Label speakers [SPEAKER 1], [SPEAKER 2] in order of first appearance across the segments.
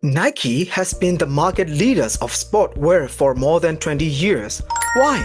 [SPEAKER 1] Nike has been the market leaders of sportwear for more than 20 years. Why?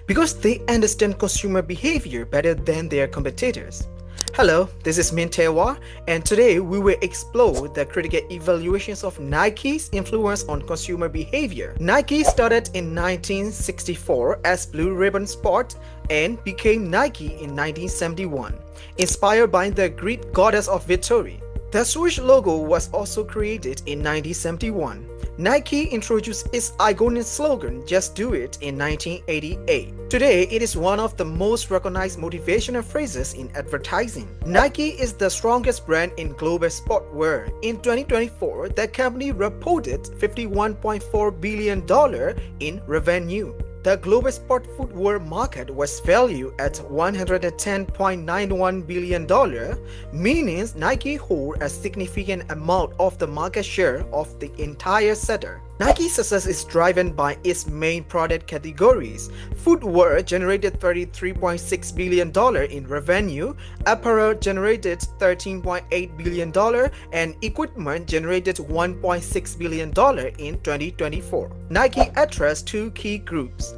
[SPEAKER 1] Because they understand consumer behavior better than their competitors. Hello, this is Htal War, and today we will explore the critical evaluations of Nike's influence on consumer behavior. Nike started in 1964 as Blue Ribbon Sport and became Nike in 1971, inspired by the Greek goddess of victory. The swoosh logo was also created in 1971. Nike introduced its iconic slogan, "Just Do It," in 1988. Today, it is one of the most recognized motivational phrases in advertising. Nike is the strongest brand in global sportwear. In 2024, the company reported $51.4 billion in revenue. The global sport footwear market was valued at $110.91 billion, meaning Nike holds a significant amount of the market share of the entire sector. Nike's success is driven by its main product categories. Footwear generated $33.6 billion in revenue, apparel generated $13.8 billion, and equipment generated $1.6 billion in 2024. Nike addressed two key groups: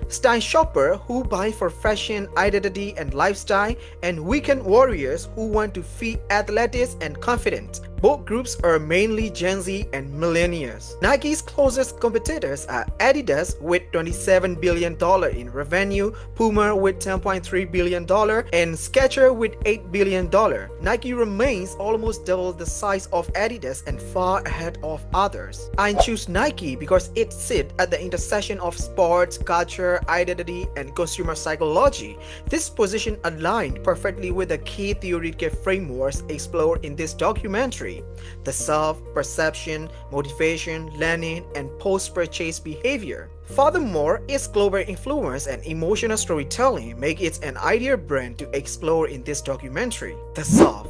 [SPEAKER 1] style shoppers who buy for fashion, identity, and lifestyle, and weekend warriors who want to feel athletic and confident. Both groups are mainly Gen Z and millennials. Nike's closest competitors are Adidas with $27 billion in revenue, Puma with $10.3 billion, and Skechers with $8 billion. Nike remains almost double the size of Adidas and far ahead of others. I choose Nike because it sits at the intersection of sports, culture, identity, and consumer psychology. This position aligned perfectly with the key theoretical frameworks explored in this documentary: the self, perception, motivation, learning, and post-purchase behavior. Furthermore, its global influence and emotional storytelling make it an ideal brand to explore in this documentary. The self.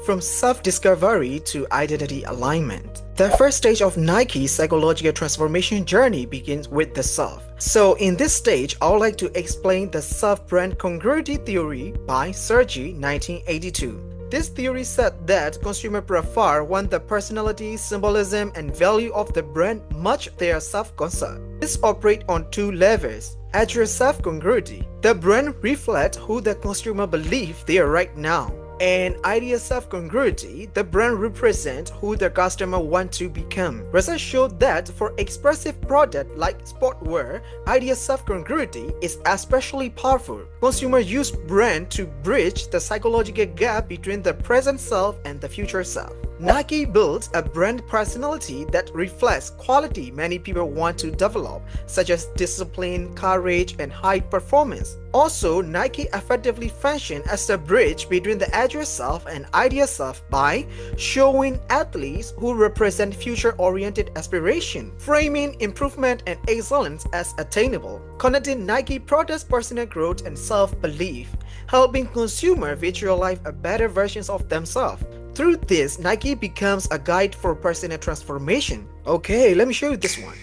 [SPEAKER 1] From self-discovery to identity alignment. The first stage of Nike's psychological transformation journey begins with the self. So in this stage, I would like to explain the self-brand congruity theory by Sergey, 1982. This theory said that consumer profile want the personality, symbolism, and value of the brand match their self-concept. This operates on two levels. Actual self-congruity. The brand reflects who the consumer believes they are right now. And ideal self-congruity, the brand represents who the customer wants to become. Research showed that for expressive products like sportwear, ideal self-congruity is especially powerful. Consumers use brand to bridge the psychological gap between the present self and the future self. Nike built a brand personality that reflects quality many people want to develop, such as discipline, courage, and high performance. Also, Nike effectively functions as a bridge between the agile self and ideal self by showing athletes who represent future-oriented aspiration, framing improvement and excellence as attainable, connecting Nike products' personal growth and self-belief, helping consumers visualize a better versions of themselves. Through this, Nike becomes a guide for personal transformation. Okay, let me show you this one.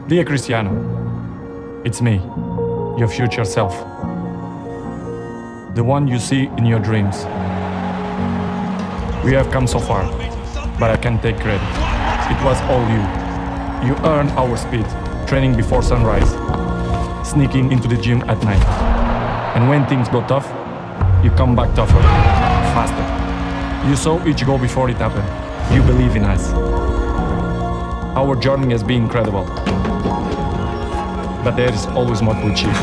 [SPEAKER 2] Dear Cristiano, it's me, your future self. The one you see in your dreams. We have come so far, but I can't take credit. It was all you. You earned our speed, training before sunrise, sneaking into the gym at night. And when things go tough, you come back tougher, faster. You saw each goal before it happened. You believe in us. Our journey has been incredible. But there is always more to achieve.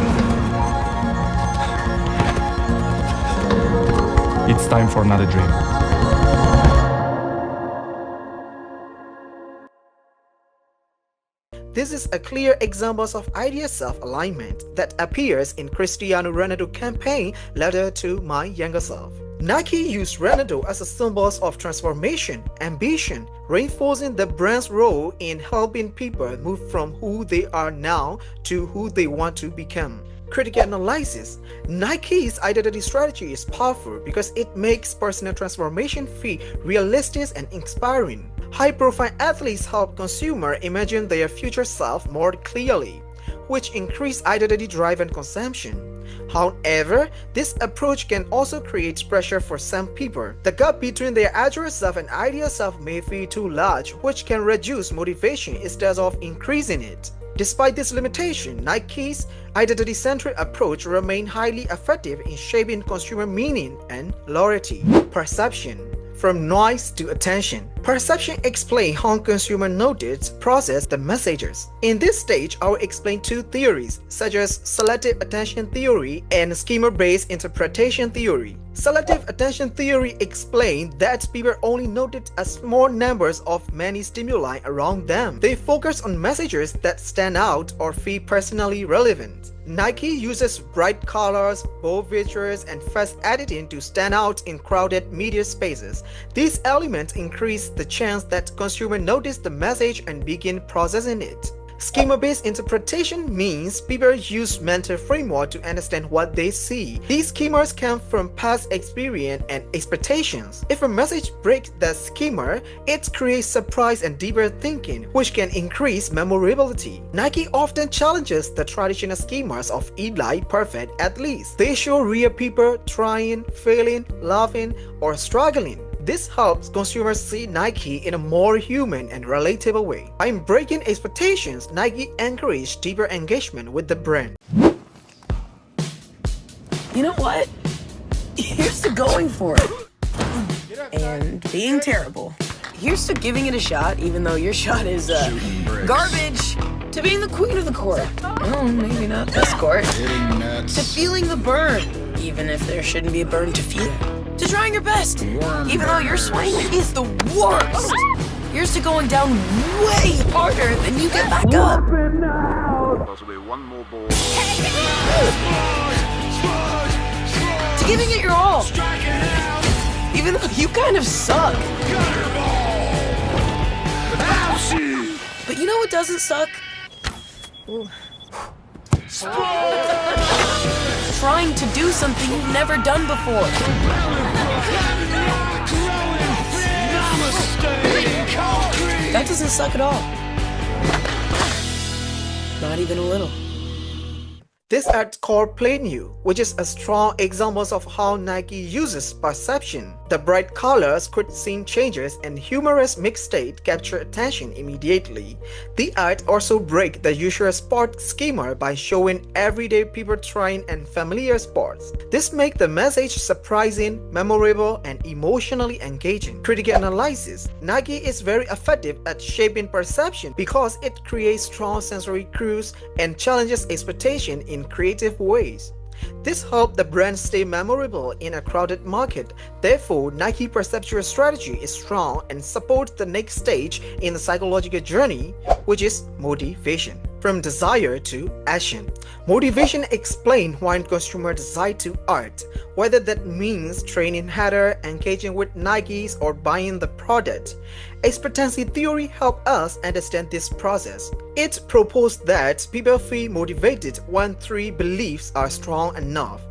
[SPEAKER 2] It's time for another dream.
[SPEAKER 1] This is a clear example of ideal self-alignment that appears in Cristiano Ronaldo's campaign "Letter to My Younger Self." Nike used Ronaldo as a symbol of transformation, ambition, reinforcing the brand's role in helping people move from who they are now to who they want to become. Critical analysis. Nike's identity strategy is powerful because it makes personal transformation feel realistic and inspiring. High-profile athletes help consumers imagine their future self more clearly, which increase identity-driven consumption. However, this approach can also create pressure for some people. The gap between their actual self and ideal self may feel too large, which can reduce motivation instead of increasing it. Despite this limitation, Nike's identity-centric approach remains highly effective in shaping consumer meaning and loyalty. Perception. From noise to attention. Perception explains how consumers notice, process the messages. In this stage, I will explain two theories, such as selective attention theory and schema-based interpretation theory. Selective attention theory explains that people only notice a small numbers of many stimuli around them. They focus on messages that stand out or feel personally relevant. Nike uses bright colors, bold visuals, and fast editing to stand out in crowded media spaces. These elements increase the chance that consumers notice the message and begin processing it. Schema-based interpretation means people use mental framework to understand what they see. These schemas come from past experience and expectations. If a message breaks the schema, it creates surprise and deeper thinking, which can increase memorability. Nike often challenges the traditional schemas of elite perfect athletes. They show real people trying, failing, laughing, or struggling. This helps consumers see Nike in a more human and relatable way. By breaking expectations, Nike encourages deeper engagement with the brand.
[SPEAKER 3] You know what? Here's to going for it and being terrible. Here's to giving it a shot, even though your shot is garbage. To being the queen of the court. Oh, maybe not this court. To feeling the burn, even if there shouldn't be a burn to feel. To trying your best, even though your swing is the worst. Here's to going down way harder than you get back up.
[SPEAKER 4] Possibly one more ball.
[SPEAKER 3] To giving it your all, even though you kind of suck. But you know what doesn't suck? Trying to do something you've never done before. That doesn't suck at all. Not even a little.
[SPEAKER 1] This ad called Play New, which is a strong example of how Nike uses perception. The bright colors, quick scene changes, and humorous mixed state capture attention immediately. The ad also breaks the usual sport schema by showing everyday people trying and familiar sports. This makes the message surprising, memorable, and emotionally engaging. Critical analysis. Nike is very effective at shaping perception because it creates strong sensory cues and challenges expectation in creative ways. This helps the brand stay memorable in a crowded market. Therefore, Nike perceptual strategy is strong and supports the next stage in the psychological journey, which is motivation. From desire to action. Motivation explains why consumers decide to act, whether that means training harder, engaging with Nikes, or buying the product. Expectancy theory helps us understand this process. It proposed that people feel motivated when three beliefs are strong enough.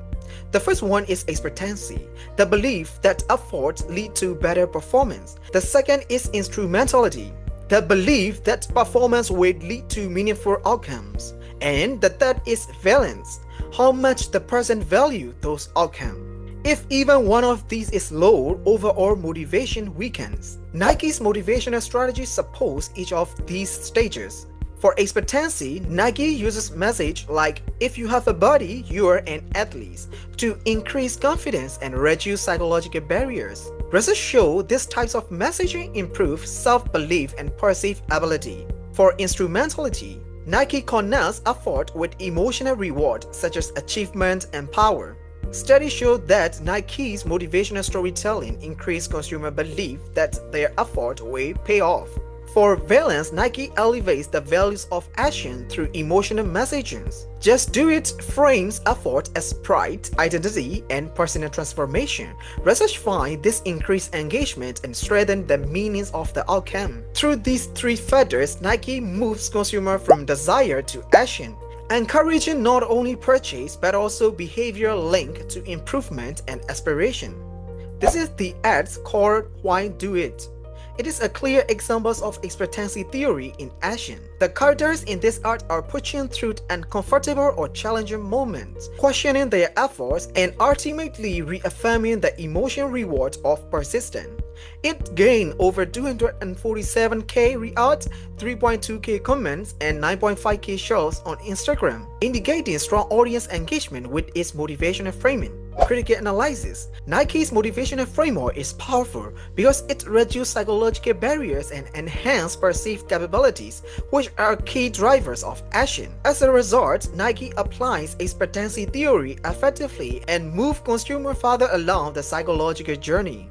[SPEAKER 1] The first one is expectancy, the belief that effort leads to better performance. The second is instrumentality, the belief that performance will lead to meaningful outcomes. And the third is valence, how much the person values those outcomes. If even one of these is low, overall motivation weakens. Nike's motivational strategy supports each of these stages. For expectancy, Nike uses message like "if you have a body, you're an athlete" to increase confidence and reduce psychological barriers. Research shows these types of messaging improve self-belief and perceived ability. For instrumentality, Nike connects effort with emotional reward such as achievement and power. Studies show that Nike's motivational storytelling increases consumer belief that their effort will pay off. For valence, Nike elevates the values of action through emotional messaging. Just Do It frames effort as pride, identity, and personal transformation. Research finds this increased engagement and strengthens the meanings of the outcome. Through these three factors, Nike moves consumer from desire to action, encouraging not only purchase but also behavior linked to improvement and aspiration. This is the ads called Why Do It. It is a clear example of expectancy theory in action. The characters in this art are pushing through uncomfortable or challenging moments, questioning their efforts, and ultimately reaffirming the emotional reward of persistence. It gained over 247k retweets, 3.2k comments, and 9.5k shares on Instagram, indicating strong audience engagement with its motivational framing. Critical analysis. Nike's motivational framework is powerful because it reduces psychological barriers and enhances perceived capabilities, which are key drivers of action. As a result, Nike applies expectancy theory effectively and moves consumers further along the psychological journey.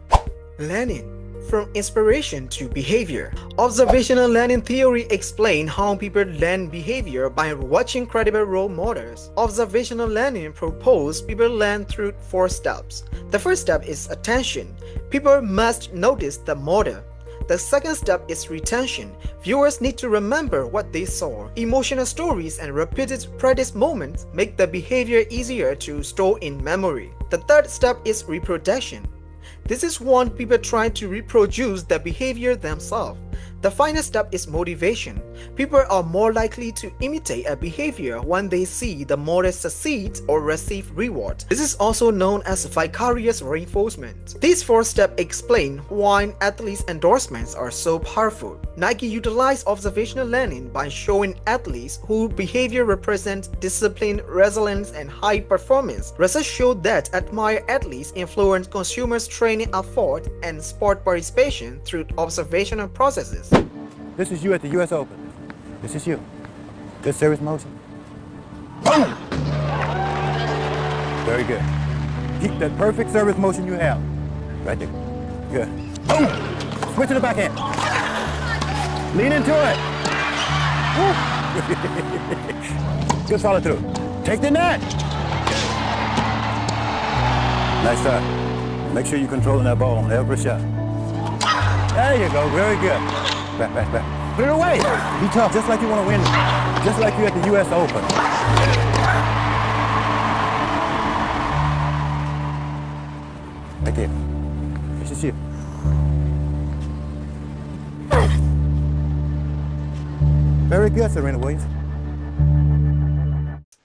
[SPEAKER 1] Learning. From inspiration to behavior. Observational learning theory explains how people learn behavior by watching credible role models. Observational learning proposes people learn through 4 steps. The first step is attention. People must notice the model. The second step is retention. Viewers need to remember what they saw. Emotional stories and repeated practice moments make the behavior easier to store in memory. The third step is reproduction. This is when people try to reproduce the behavior themselves. The final step is motivation. People are more likely to imitate a behavior when they see the model succeed or receive reward. This is also known as vicarious reinforcement. These 4 steps explain why athletes' endorsements are so powerful. Nike utilized observational learning by showing athletes whose behavior represents discipline, resilience, and high performance. Research showed that admired athletes influence consumers' training effort and sport participation through observational processes.
[SPEAKER 5] This is you at the US Open. This is you. Good service motion. Boom! Very good. Keep that perfect service motion you have. Right there. Good. Boom! Switch to the backhand. Lean into it. Woo. Good follow through. Take the net. Nice start. Make sure you're controlling that ball on every shot. There you go. Very good. Back, back, back. Put it away. Be tough, just like you want to win. Just like you at the US Open. Right there. This is you. Very good, Serena Williams.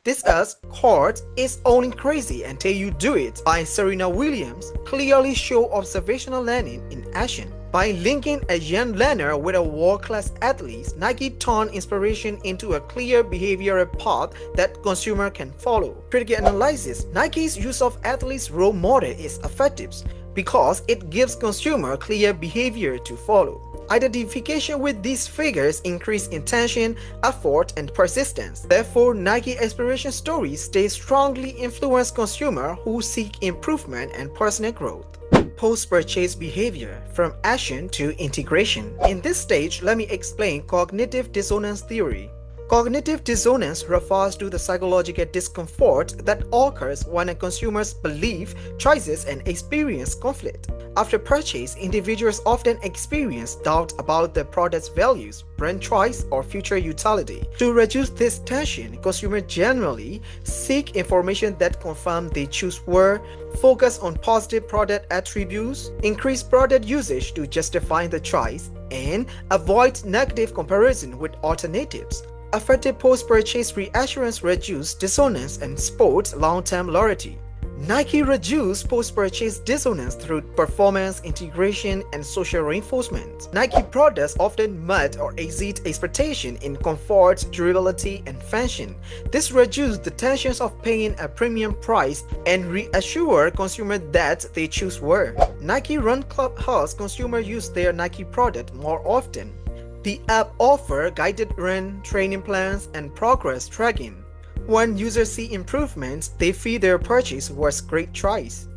[SPEAKER 1] This court is only crazy until you do it by Serena Williams clearly show observational learning in action. By linking a young learner with a world-class athlete, Nike turned inspiration into a clear behavioral path that consumer can follow. Critical analysis. Nike's use of athletes' role model is effective because it gives consumer clear behavior to follow. Identification with these figures increase intention, effort, and persistence. Therefore, Nike inspiration stories stay strongly influence consumers who seek improvement and personal growth. Post-purchase behavior, from action to integration. In this stage, let me explain cognitive dissonance theory. Cognitive dissonance refers to the psychological discomfort that occurs when a consumer's belief, choices, and experience conflict. After purchase, individuals often experience doubt about the product's values, brand choice, or future utility. To reduce this tension, consumers generally seek information that confirm they choose were, focus on positive product attributes, increase product usage to justify the choice, and avoid negative comparison with alternatives. Effective post-purchase reassurance reduces dissonance and supports long-term loyalty. Nike reduced post-purchase dissonance through performance, integration, and social reinforcement. Nike products often meet or exceed expectation in comfort, durability, and function. This reduces the tensions of paying a premium price and reassure consumers that they choose were. Nike Run Club helps consumers use their Nike product more often. The app offers guided run, training plans, and progress tracking. When users see improvements, they feel their purchase was a great choice.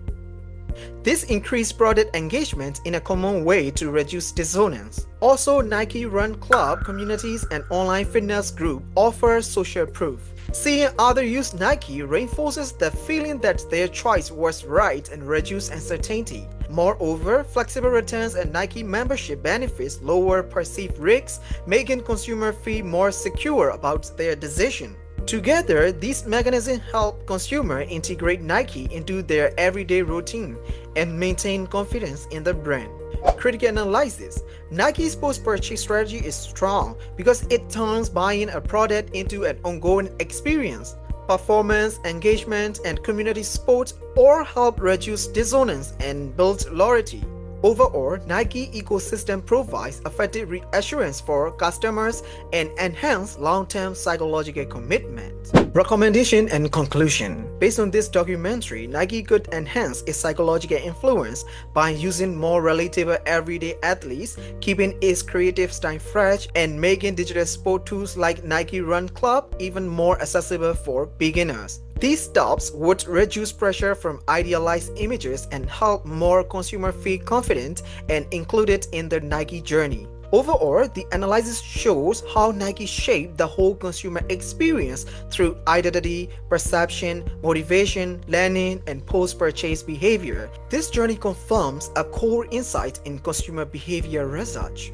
[SPEAKER 1] This increased product engagement in a common way to reduce dissonance. Also, Nike Run Club communities and online fitness groups offer social proof. Seeing others use Nike reinforces the feeling that their choice was right and reduces uncertainty. Moreover, flexible returns and Nike membership benefits lower perceived risks, making consumers feel more secure about their decision. Together, these mechanisms help consumers integrate Nike into their everyday routine and maintain confidence in the brand. Critical analysis. Nike's post-purchase strategy is strong because it turns buying a product into an ongoing experience. Performance, engagement, and community support all help reduce dissonance and build loyalty. Overall, Nike ecosystem provides effective reassurance for customers and enhance long-term psychological commitment. Recommendation and conclusion. Based on this documentary, Nike could enhance its psychological influence by using more relatable everyday athletes, keeping its creative style fresh, and making digital sport tools like Nike Run Club even more accessible for beginners. These steps would reduce pressure from idealized images and help more consumers feel confident and included in their Nike journey. Overall, the analysis shows how Nike shaped the whole consumer experience through identity, perception, motivation, learning, and post-purchase behavior. This journey confirms a core insight in consumer behavior research.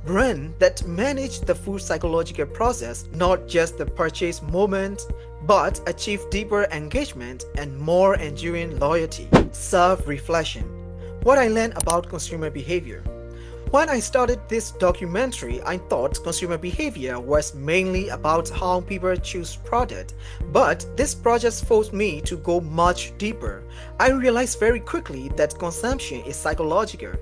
[SPEAKER 1] Brands that manage the full psychological process, not just the purchase moment, but achieve deeper engagement and more enduring loyalty. Self-reflection. What I learned about consumer behavior. When I started this documentary, I thought consumer behavior was mainly about how people choose product, but this project forced me to go much deeper. I realized very quickly that consumption is psychological.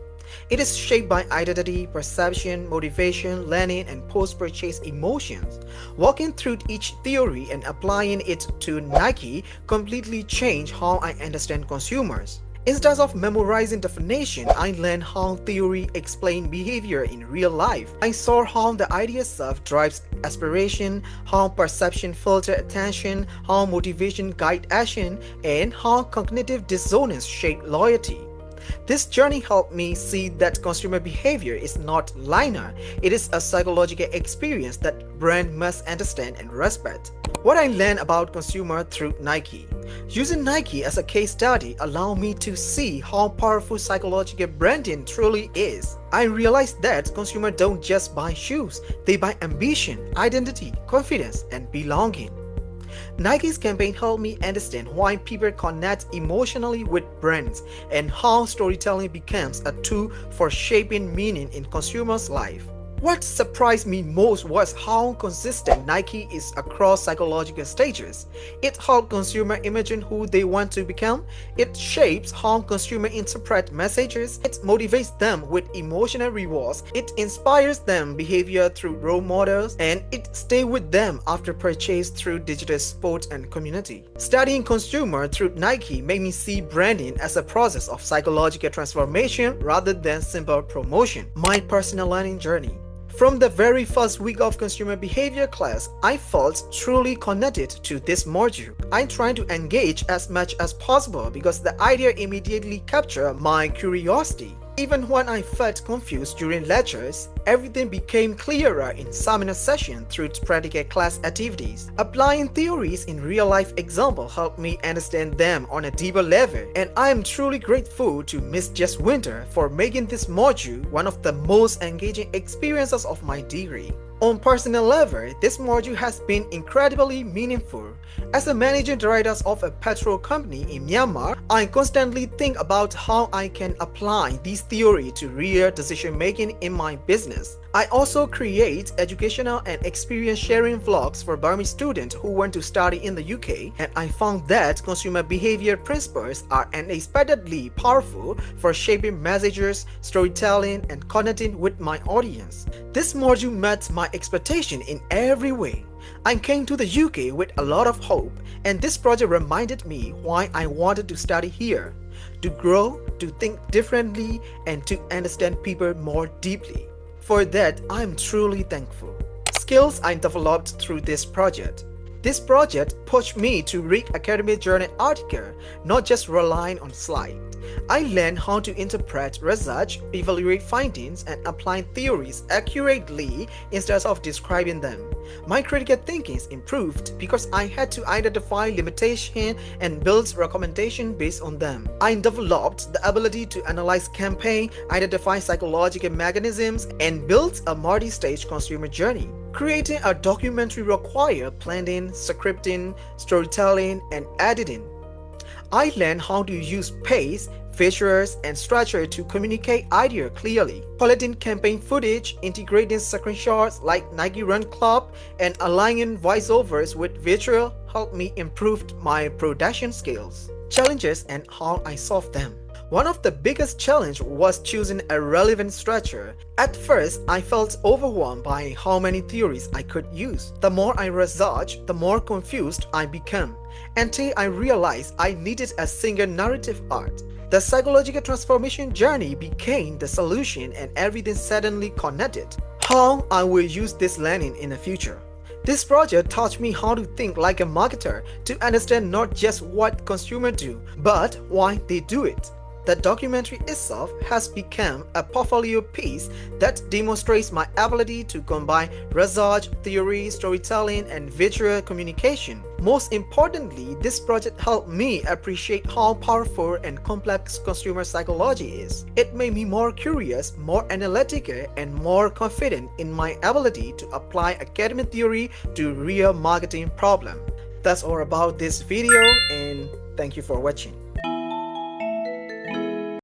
[SPEAKER 1] It is shaped by identity, perception, motivation, learning, and post-purchase emotions. Walking through each theory and applying it to Nike completely changed how I understand consumers. Instead of memorizing definition, I learned how theory explains behavior in real life. I saw how the idea itself drives aspiration, how perception filters attention, how motivation guides action, and how cognitive dissonance shapes loyalty. This journey helped me see that consumer behavior is not linear. It is a psychological experience that brands must understand and respect. What I learned about consumer through Nike. Using Nike as a case study allowed me to see how powerful psychological branding truly is. I realized that consumers don't just buy shoes, they buy ambition, identity, confidence, and belonging. Nike's campaign helped me understand why people connect emotionally with brands and how storytelling becomes a tool for shaping meaning in consumers' life. What surprised me most was how consistent Nike is across psychological stages. It helps consumers imagine who they want to become. It shapes how consumers interpret messages. It motivates them with emotional rewards. It inspires them behavior through role models, and it stays with them after purchase through digital sport and community. Studying consumer through Nike made me see branding as a process of psychological transformation rather than simple promotion. My personal learning journey. From the very first week of consumer behavior class, I felt truly connected to this module. I tried to engage as much as possible because the idea immediately captured my curiosity. Even when I felt confused during lectures, everything became clearer in seminar sessions through practical class activities. Applying theories in real-life examples helped me understand them on a deeper level, and I am truly grateful to Miss Jess Winter for making this module one of the most engaging experiences of my degree. On personal level, this module has been incredibly meaningful. As a managing director of a petrol company in Myanmar, I constantly think about how I can apply this theory to real decision-making in my business. I also create educational and experience sharing vlogs for Burmese students who want to study in the UK, and I found that consumer behavior principles are unexpectedly powerful for shaping messages, storytelling, and connecting with my audience. This module met my expectation in every way. I came to the UK with a lot of hope, and this project reminded me why I wanted to study here: to grow, to think differently, and to understand people more deeply. For that, I am truly thankful. Skills I developed through this project. This project pushed me to read academic journal articles, not just relying on slides. I learned how to interpret research, evaluate findings, and apply theories accurately instead of describing them. My critical thinking improved because I had to identify limitations and build recommendations based on them. I developed the ability to analyze campaign, identify psychological mechanisms, and build a multi-stage consumer journey. Creating a documentary requires planning, scripting, storytelling, and editing. I learned how to use pace, features, and structure to communicate idea clearly. Collecting campaign footage, integrating screenshots like Nike Run Club, and aligning voiceovers with visual helped me improve my production skills. Challenges and how I solved them. One of the biggest challenges was choosing a relevant structure. At first, I felt overwhelmed by how many theories I could use. The more I researched, the more confused I became, until I realized I needed a single narrative arc. The psychological transformation journey became the solution and everything suddenly connected. How I will use this learning in the future. This project taught me how to think like a marketer, to understand not just what consumers do, but why they do it. The documentary itself has become a portfolio piece that demonstrates my ability to combine research, theory, storytelling, and visual communication. Most importantly, this project helped me appreciate how powerful and complex consumer psychology is. It made me more curious, more analytical, and more confident in my ability to apply academic theory to real marketing problems. That's all about this video, and thank you for watching.